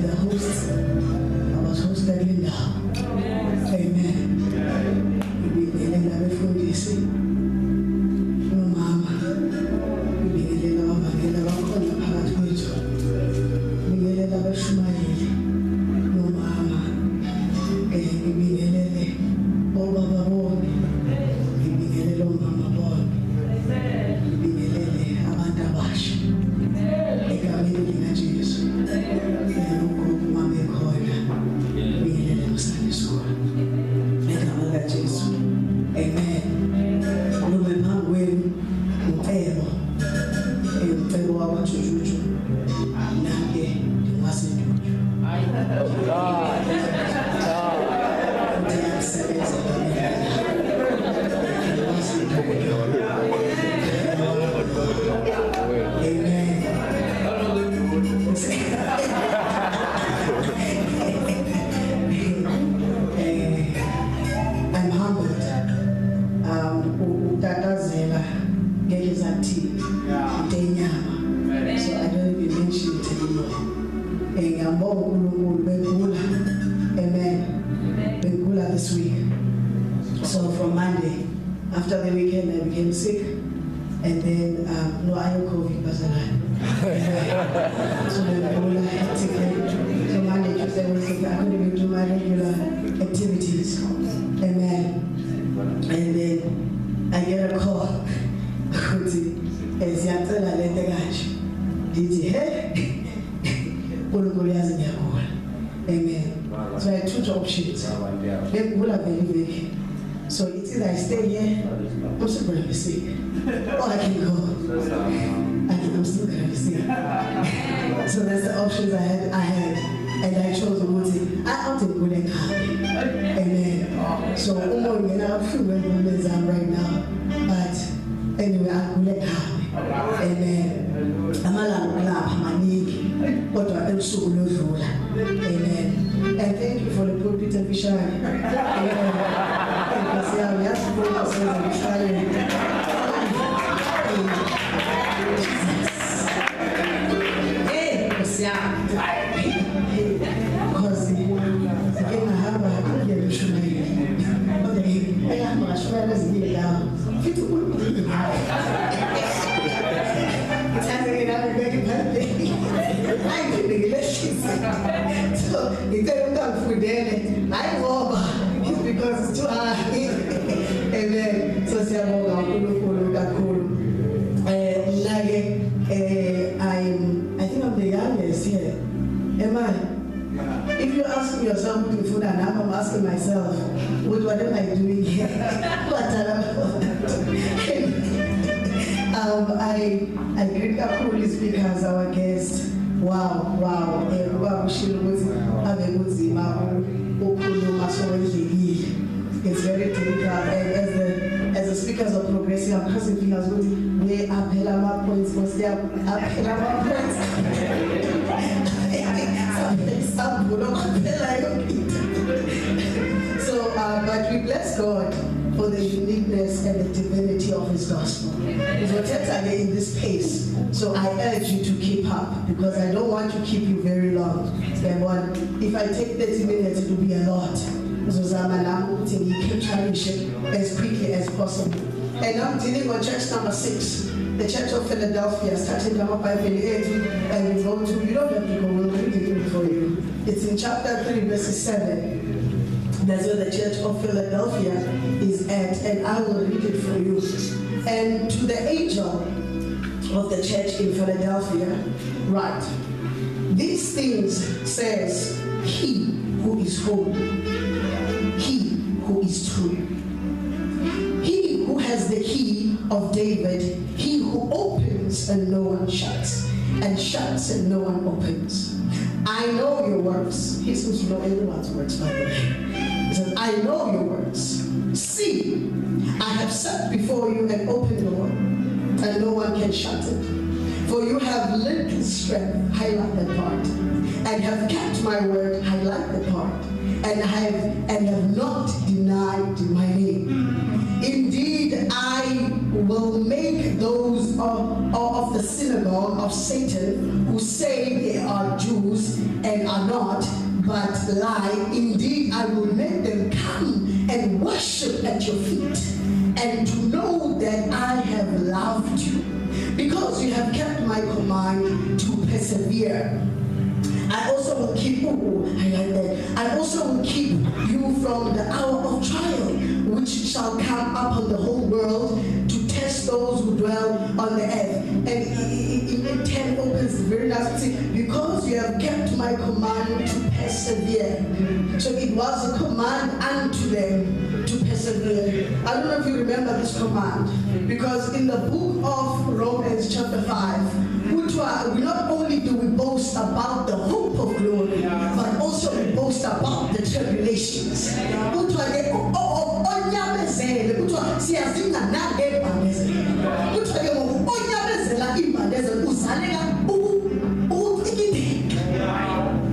the host. I was hosted in now. Amen. We begin to before this. No mama. We begin to love and love our heart with you. We begin to love smile. No mama. We begin to love Baba born. We begin to love Mama born. We begin to love Amanda Bash. Jesus. Amen. Jujuju. I'm humbled. Tatazela gave tea. So I don't even mention it anymore. Amen. Bengula this week. So from Monday, after the weekend, I became sick, and then no, I had COVID, but so Bengula hectic. So Monday, Tuesday, Wednesday, I couldn't even do my regular activities. Amen. And then I get a call. As Yantala let the gash. Did you hear? Amen. So I had two options. So it's either I stay here, I'm still going to be sick, or I can go. I'm still going to be sick. So that's the options I had. And I chose the Muti. I don't good and happy. Amen. So I'm not feeling right now. But anyway, I'm good and happy. Amen. I'm but I'm so good. Amen. And thank you for the pulpit and vision. Amen. Because we have to put ourselves in vision. Because again, I have a good vision. But I am much better than you now. It's happening out of very bad thing. I'm doing it. So, if they don't come food there, I walk. It's because it's too hard. Amen. So, I think I'm the youngest here. Am I? If you're asking yourself what food and I'm asking myself, what am I doing here? I greet our holy speakers, our guest. Wow. It's very difficult. And as the speakers of progressive, I'm crossing fingers with way up my points, because they are up my points. So, but we bless God for the uniqueness and the divinity of His gospel. We're in this pace, so I urge you to keep up, because I don't want to keep you very long. If I take 30 minutes, it will be a lot. So I'm keep trying to as quickly as possible. And I'm dealing with church number 6, the Church of Philadelphia, starting number 5:28, and we go to, you don't have to go, we'll read it for you. It's in chapter 3, verses 7. That's where the Church of Philadelphia is at, and I will read it for you. And to the angel of the church in Philadelphia, write, these things says He who is holy, He who is true, He who has the key of David, He who opens and no one shuts, and shuts and no one opens. I know your works. He seems to know everyone's works, by the way. He says, I know your works. See, I have set before you an open door, and no one can shut it. For you have little strength, highlight that part, and have kept my word, highlight the part, and have not denied my name. Indeed, I will make those of the sins synagogue of Satan, who say they are Jews and are not, but lie. Indeed, I will make them come and worship at your feet, and to know that I have loved you, because you have kept my command to persevere. I also will keep I also will keep you from the hour of trial, which shall come upon the whole world to test those who dwell on the earth. And in 10 opens very nicely, because you have kept my command to persevere. So it was a command unto them to persevere. I don't know if you remember this command, because in the book of Romans chapter 5, we not only do we boast about the hope of glory, but also we boast about the tribulations.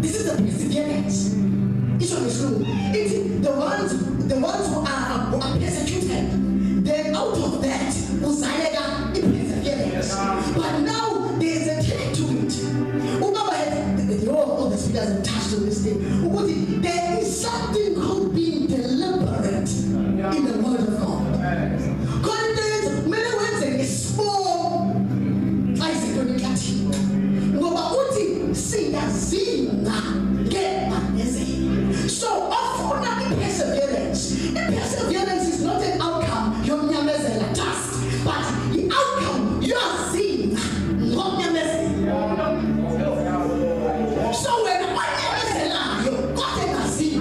This is the perseverance. It's the ones who are persecuted. Then out of that, perseverance. But now there is a trick to it. All the speakers are touched on this thing. There is something called being deliberate in the word of God. God, many words in is small. Isaac Onikati. Ngobauti singa zina get magazine. So often in perseverance is not an outcome. Your nyamezela task, but the outcome you are seeing. Not nyamezela. So when nyamezela, you got it as seed.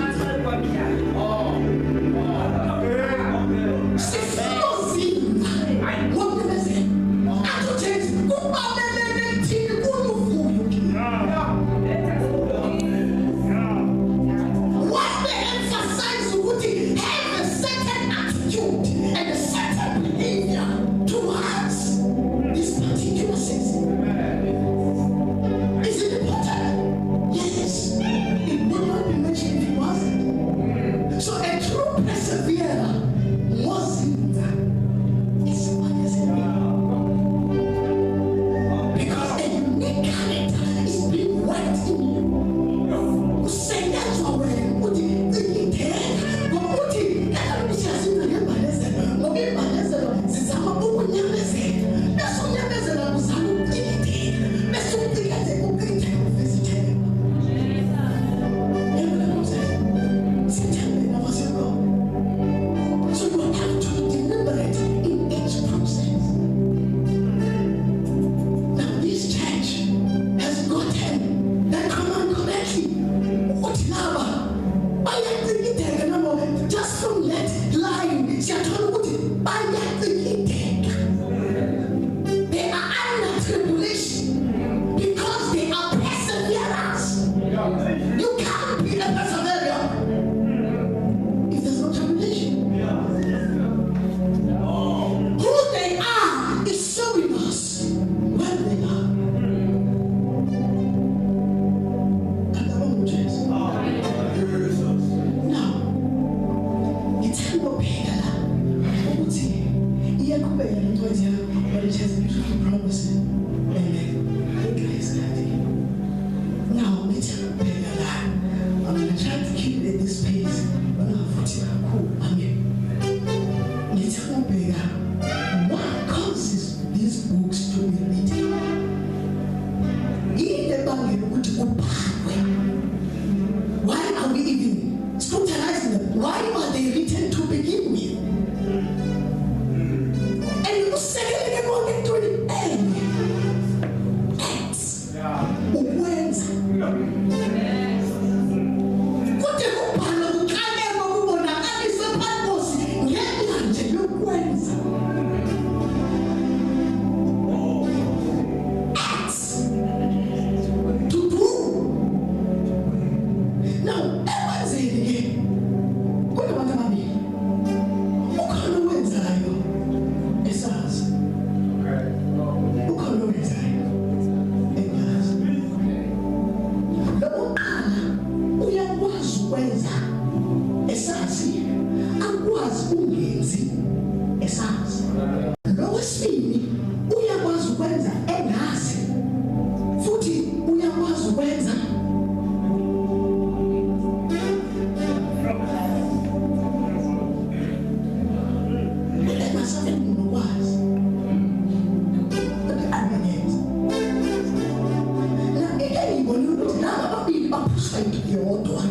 wapushwa yodwa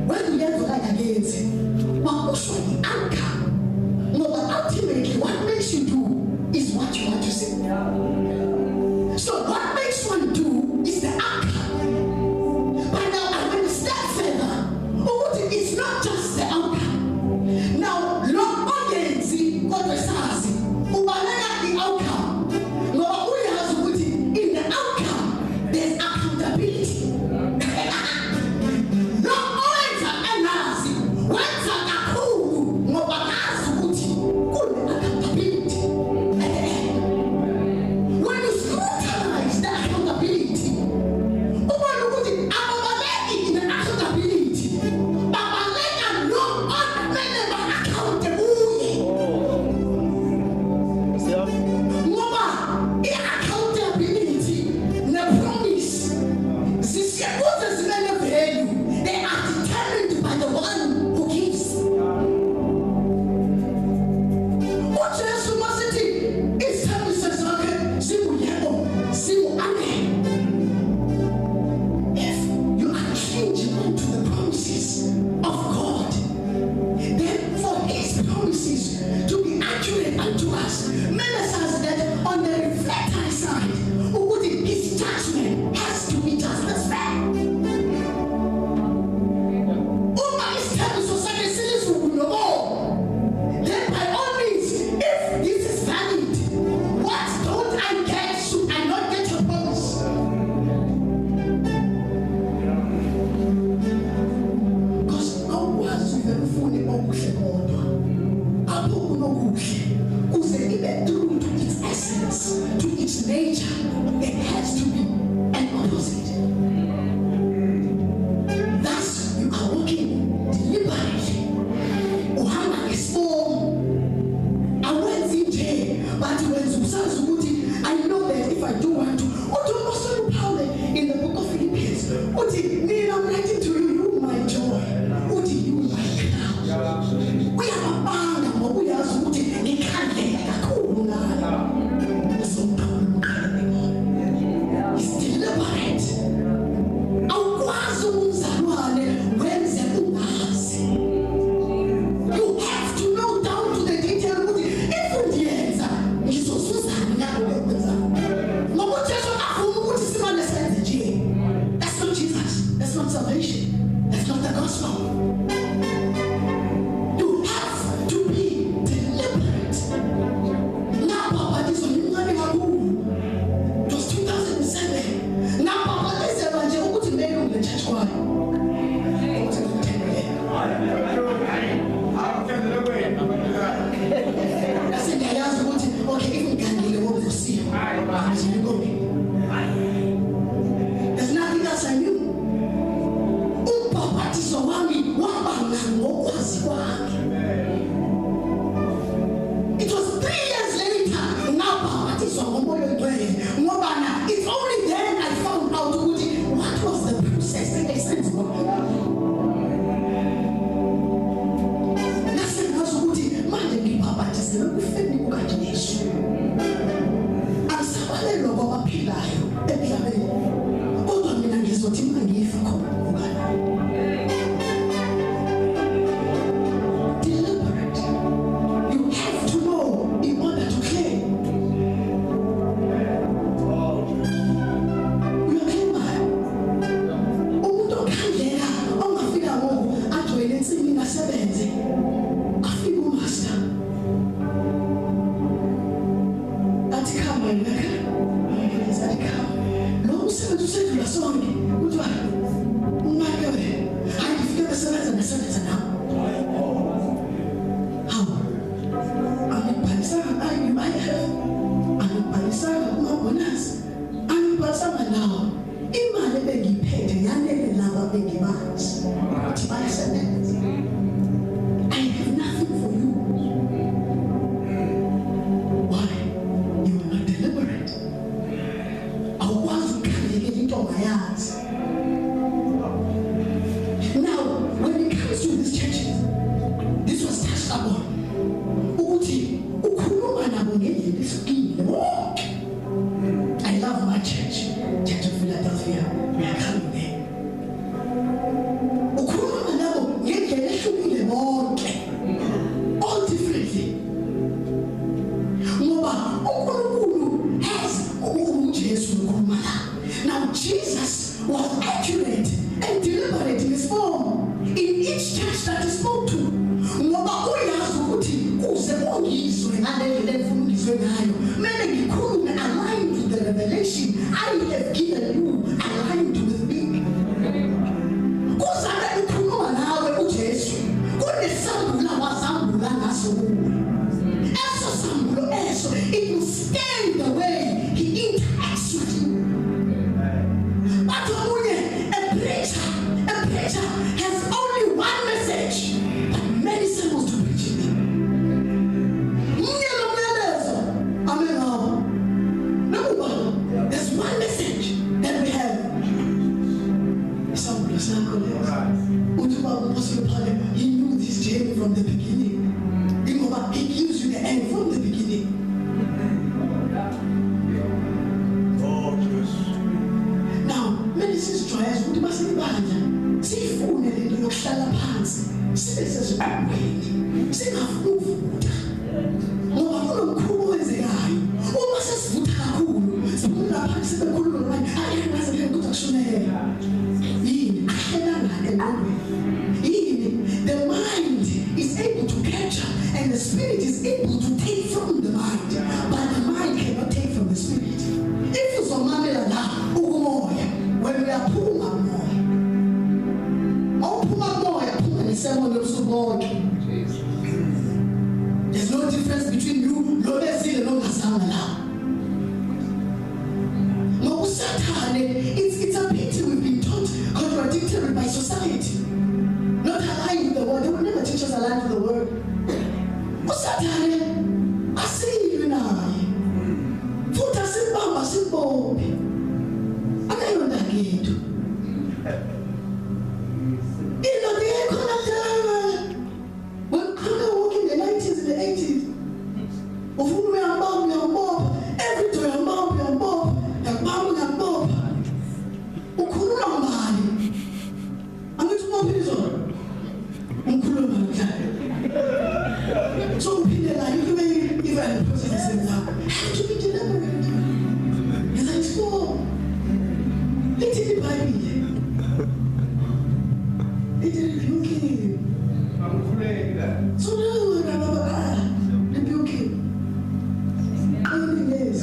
when uyenza against wapushwa anchor ngoba ultimately what makes you do is what you want to say. So what makes one do is the anchor. But now I want to step further. It's not just the anchor. Now long audience what we say ubaleka the anchor ngoba uyazi ukuthi in the anchor there's accountability. No owenza enazi wenza kakhulu ngoba nazi ukuthi kune accountability. When you scrutinize the accountability ubona ukuthi ababaleki in the accountability babaleka no kumele ba-accountable ngoba i-accountability ne-promise zisiyakuze zimele value. They are determined by the one who gives. uJesu masithi izithembiso zakhe zinguyebo zingu-amen. If you are clinging onto the promises of God, then for his promises to be accurate unto us, ministers that on the reflector side, his judgment has to be just as fair. Then by all means, if this is valid, what don't I get? Should I not get your promise? Because awukwazi ukufuna okuhle kodwa apho kunokuhle kuze ibe true to its essence, to its nature. It has to be an opposite. Thus, you are walking deliberately. Uhamba ngesibongo. Awenzi nje, but wenza usazi ukuthi I know that if I do want to. Apostle Paul in the book of Philippians, uthi mina I'm writing to you, you my joy. Uthi you my crown. Uyababanga ngoba uyazi ukuthi ngikhandlela kakhulu ngayo. It's deliberate. Awukwazi umzalwane wenze ungazi. You have to know down to the detail ukuthi if undiyenza ngizosuzana ngalo lokwenza. Ngoba uJesu afuna ukuthi simane senze nje. That's not Jesus. That's not salvation. That's not the gospel. You have to be deliberate. Now, Papa, this one you can't have. It was 2007. Now, Papa, this is nje ukuthi mele ule church choir. Asengayazi ukuthi okay if ngikhandile ngoba usiyo. There's nothing else I knew. Umpapatiso wami wabanga ngokwazi kwakhe. It was 3 years later ngapapathiswa ngomoya oyingcwele ngoba it's only then I found out ukuthi what was the process esenziwa. Nasengazi ukuthi manje ngipapathiswe ukufeni kukaJesu. Asabalelwa kwabaphilayo emhlabeni. Kodwa mina ngizothi mina ngifa khona ngubani. Deliberate. You have to know in order to claim. Uyaclaima. Umuntu okhandlela ongafika ngoku ajoyine ensimini asebenze. Afike umaster. Athi khamba ngaka. Athi khamba. Lo umsebenzi usedlula sonke. Kuthiwa umake we. Hayi ngifike besebenza nasebenza nawe. Hawu. Angibhalisanga angibhalisanga kuma-bonus. Angibhalisanga nawo. Imali ebengiyiphethe yanele laba bengibazi. Ukuthi bayasebenza. I have nothing for you. Why? You are not deliberate. Awukwazi ukukhandekela into ongayazi. Now, when it comes to the Jesus was accurate and deliberate in his form in each church that he spoke to. Ngoba uyazi ukuthi kuze ungizwe ngaleli level ungizwe ngayo, mele ngikhulume aligned with the revelation I have given you, aligned with me. Kuzame ukukhuluma nawe uJesu kunesambula wazambula ngaso kuwe. Eso sambulo eso, it will stay the way he interacts with you. But a preacher has only one message, but many sermons to preach it. There's one message that we have. He knew this journey from the beginning. He gives you the end from the beginning. Now, medicines trials, what must be bad? See, food and the Okshala pants. See, this is a way. See, my food. No, I don't know who is the guy. Who must have food? Some of the pants in the cool line. I must have good action here. The mind is able to capture and the spirit is able to take from the mind, but the mind cannot take from the spirit. If it's a man when we are pulling up more, pull up more, and someone else God. There's no difference between you, Lord, and Lord, no, Satan, it's a pity we've been taught contradictory by society. Not aligned with the word. They will never teach us aligned with the word. Satan, I see you now. Foot a simple, a simple. And I don't like it. In the day, when I walk in the 90s and the 80s, of whom we are mob, every day I'm mob, and mob. I'm going to mob this on. So people like you even process it now. How to be deliberate? It's like small. It didn't buy me. It didn't rebuke him. I'm afraid that. So now rebuke him. Only this.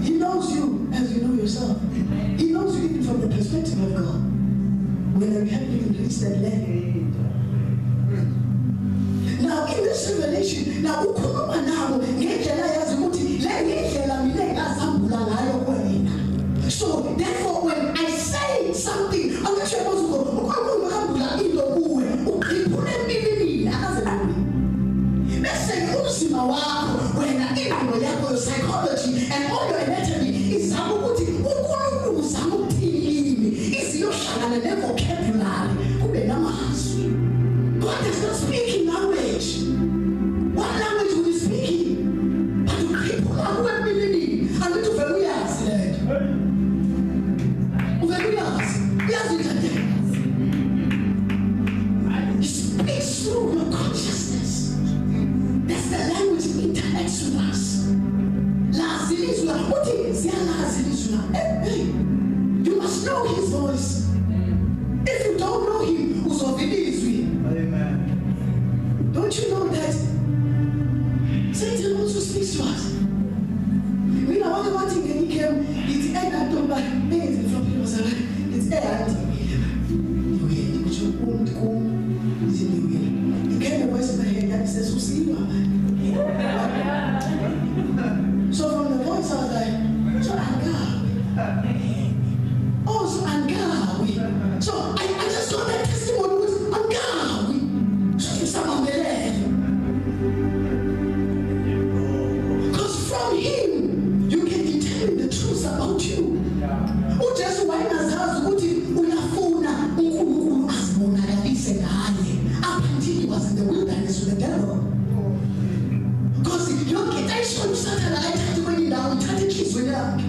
He knows you as you know yourself. He knows you even from the perspective of God. When we haven't even reached that level. Now in this revelation, now so therefore when I say something, I'm not sure what's going when your psychology and all your anatomy is your vocabulary. God does not speak in language. What language will he speak? But to people who are believing and to familiar. He speaks through your consciousness. That's the language he interacts with us. What is you must know his voice. If you don't know him, who's of Amen. Don't you know that Satan also speaks to us? We know what one thing he came, it's air that don't buy things from people. It's air. He came the voice in my head and says, who's you? So from the voice I was like, so Angawi. Oh, so Angawi. So I just got that testimony with Angawi. So someone believed. Because from him, you can determine the truth about you. Who just why as house unafuna uNkulunkulu asibonakalise ngaye up until he was in the wilderness with the devil. Because yonke ayisho uSathane ayithathe kwenye indawo ithathe inhliziyo yakhe.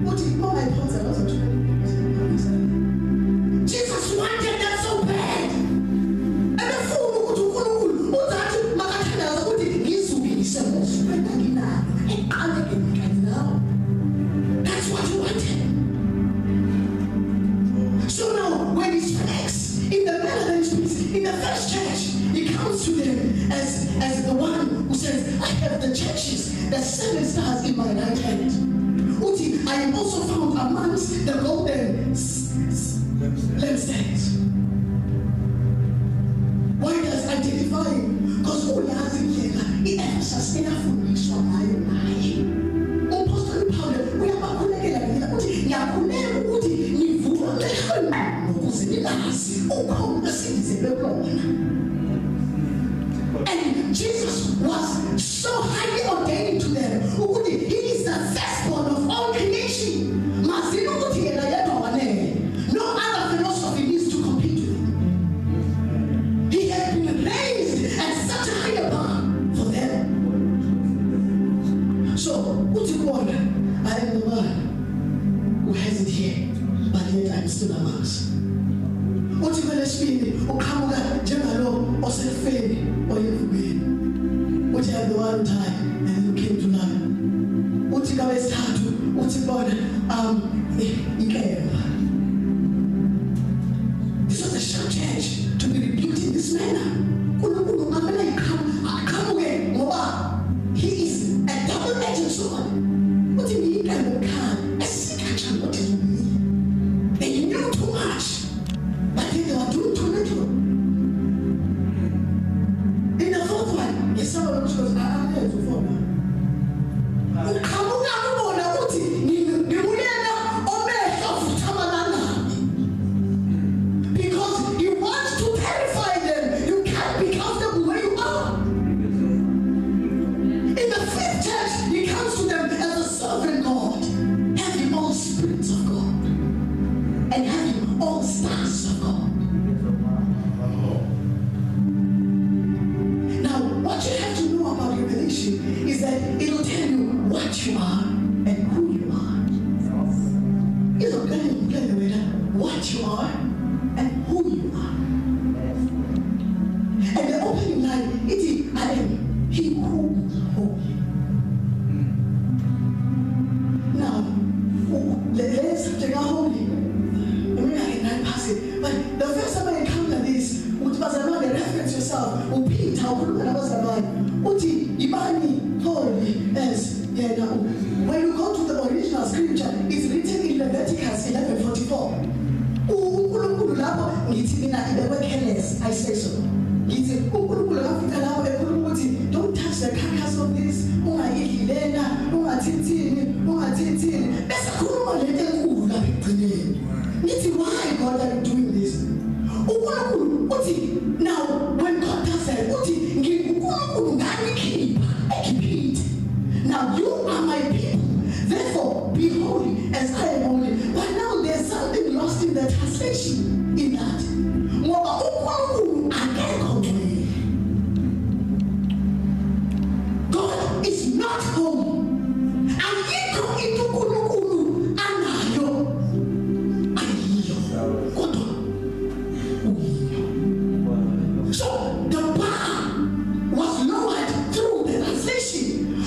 Uthi mama iphonza ngazo Jesus wanted that so bad. And the fool ukuthi uNkulunkulu uzathi the 7 stars in my right hand. I am also found amongst the golden lampstands. Why does identify him? Because all has in here, it has sustained for me. So I Apostle Paul, we are back again. And Jesus was so highly ordained to them. He is the firstborn of all creation. No other philosophy needs to compete with him. He has been raised at such a higher bar for them. So, I am the one who has it here, but yet I'm still amongst. What you will speak, or Kamuga, General, or Selfie, or you what you have the one time and you came to life. What you got is tattoo, what you got, you came. This was a short church to be rebuked in this manner. He is a double-edged sword. What do you mean? A second what is me? They knew too much, but they were doing too little. In the fourth one, yes, someone was I'm here to follow. Because he wants to terrify them. You can't be comfortable where you are. In the 5th church, he comes to them as a sovereign God, having all spirits of God, and having all stars of God. Now, what you have to know about Revelation is that it'll tell you what you are and who you are. It'll tell you what you are and who you are. And the opening line, it is, I am he who is holy. Now, let's take our holy. I mean, I can pass it. But the first time I encountered this, which was about the reference yourself, Peter, when I was about, Ibani, holy, as, yeah, now, when you go to the original scripture, it's written in Leviticus 11:44. I say so. Don't touch the carcass of this. Why God are doing this? Now, when God does that, now you are my people. Therefore, be holy as I am holy. But now there's something lost in the translation in that. God is not holy. So the bar was lowered through the translation.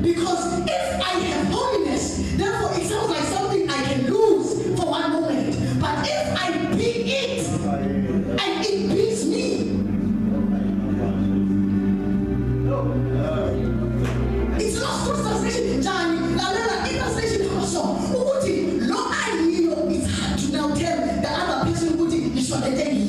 Because if I have holiness, therefore it sounds like something I can lose for one moment. But if I be it, and it beats me, it's lost through translation. Translation also. It's hard to now tell the other person who is what they tell you.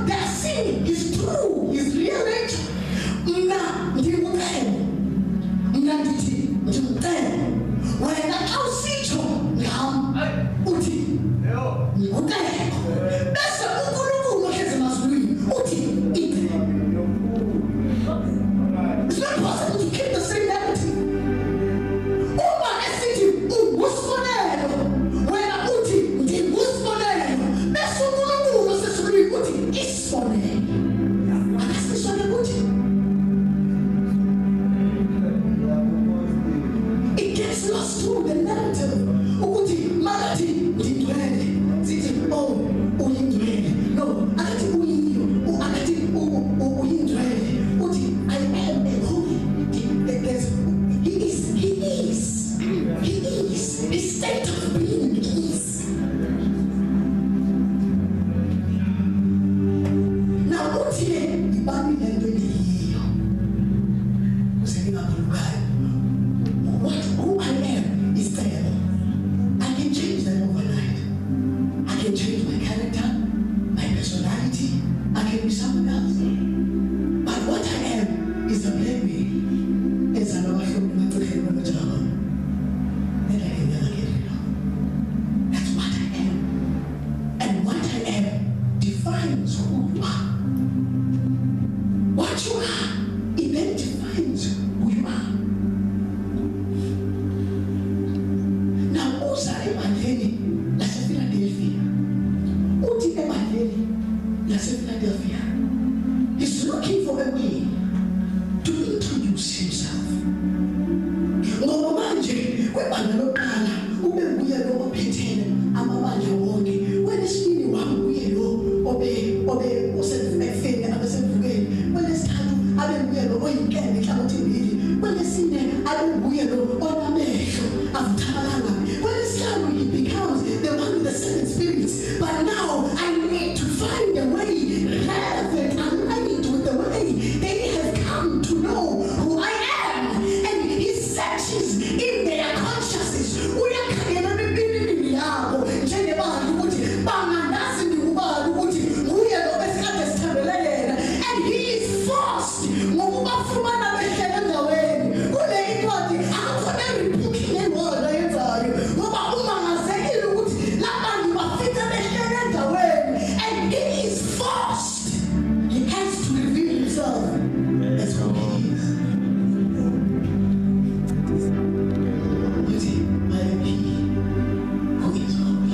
Their sin is true, is real nature. When I see you, that's the it's not possible to keep the same narrative. When I it gets lost through the narrative. can be someone else. But what I am is a black man. It's an awesome man to help me job. Then I can never get it wrong. That's what I am. And what I am defines who you are. What you are, it then defines who you are. Now, Uza Emanleni, that's Philadelphia. Uti Emanleni, that's Philadelphia. He's looking for a way to introduce himself. Ngoba manje kwebanga lokuqala ube nguye lo ophethele amabandla wonke. Kwelesibili wabuye lo obe usemfeni abasevukeni. Kwelesithathu abe nguye lo oyinkembe enhlangothi mbili. Kwelesine abe nguye lo onamehlo avuthakalanga. Kwelesihlanu he becomes the one with the seven spirits. But now I need to find a way relevant and aligned with the way they have come to know who I am. And he searches in their consciousness. Uyakhangela empilweni yabo njengebantu ukuthi bangandazi ngubani ukuthi nguye lo besikade sithembele yena. And he is forced ngokubafumana behlele endaweni. Kule incwadi akukhona rebuking lewona yenzayo ngoba umangazekile ukuthi labantu bafike behlele endaweni. And he is forced. He has to reveal himself as who he is. Ukuthi I am he who is holy.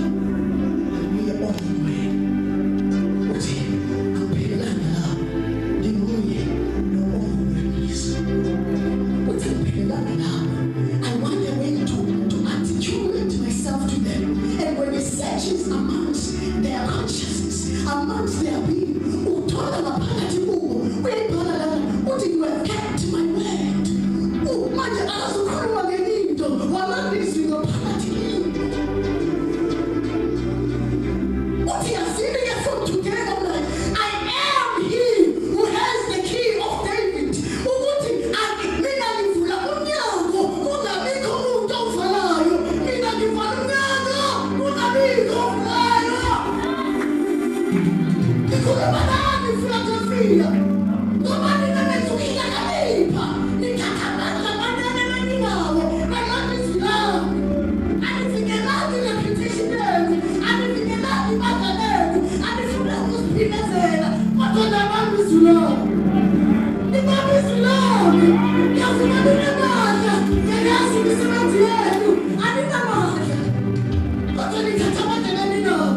And we are all in way. Ukuthi kuphelelana lapho ndinguye lo onguYesu. Ukuthi kuphelelana lapho I want a way to articulate myself to them. And when he searches amongst their consciousness, amongst their being, uthola ngaphakathi kubo uyibhala lana uthi you have kept my word. Manje akazukhuluma ngelinto walandizwi ngaphakathi kini. Uthi yazini-ke from today onward, I am he who has the key of David. Ukuthi mina ngivula umnyango kungabikho umuntu ovalayo. Mina ngivala umnyango kungabikho ovalayo. Ngikhuluma nani Philadelphia? Ngoba nina nenzukhila kalipha. Nithatha amandla amanene eninawo. Nalangizwi lami. Anivikelani reputation yenu. Anivikelani ibandla lenu. Anifuna ukuziphilezela. Kodwa nabambi izwi lami. Nibambe izwi lami. Ngiyafuna ninamandla. Ngiyayazi imisebenzi yenu. Aninamandla. Kodwa nithatha amandla eninawo.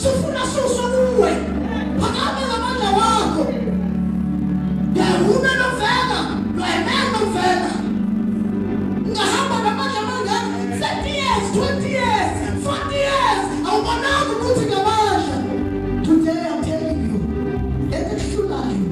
sufuna susuwe phakame ngamandla wakho yahume novela noemel novela ngahamba namandla amangaka 30 years 20 years 40 years awubonanga ukuthi ngamandla. Today I'm telling you ekuhlulayo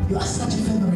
you are such a friend